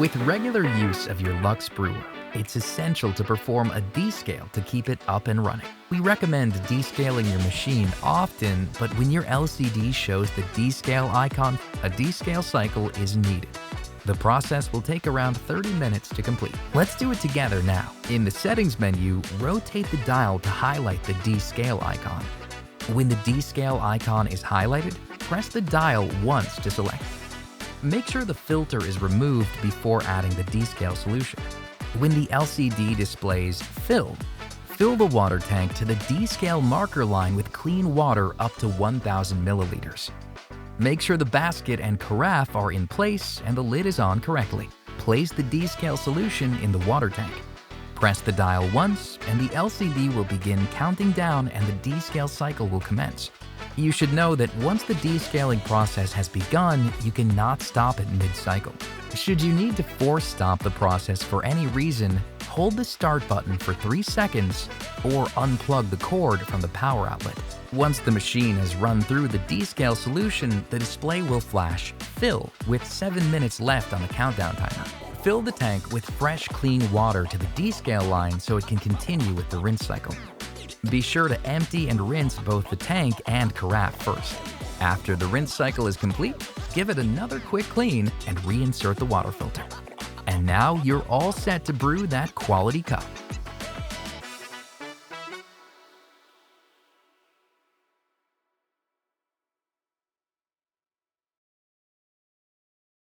With regular use of your Luxe Brewer, it's essential to perform a descale to keep it up and running. We recommend descaling your machine often, but when your LCD shows the descale icon, a descale cycle is needed. The process will take around 30 minutes to complete. Let's do it together now. In the settings menu, rotate the dial to highlight the descale icon. When the descale icon is highlighted, press the dial once to select. Make sure the filter is removed before adding the descale solution. When the LCD displays filled, fill the water tank to the descale marker line with clean water up to 1,000 milliliters. Make sure the basket and carafe are in place and the lid is on correctly. Place the descale solution in the water tank. Press the dial once and the LCD will begin counting down and the descale cycle will commence. You should know that once the descaling process has begun, you cannot stop it mid-cycle. Should you need to force stop the process for any reason, hold the start button for 3 seconds or unplug the cord from the power outlet. Once the machine has run through the descale solution, the display will flash "Fill" with 7 minutes left on the countdown timer. Fill the tank with fresh, clean water to the descale line so it can continue with the rinse cycle. Be sure to empty and rinse both the tank and carafe first. After the rinse cycle is complete, give it another quick clean and reinsert the water filter. And now you're all set to brew that quality cup.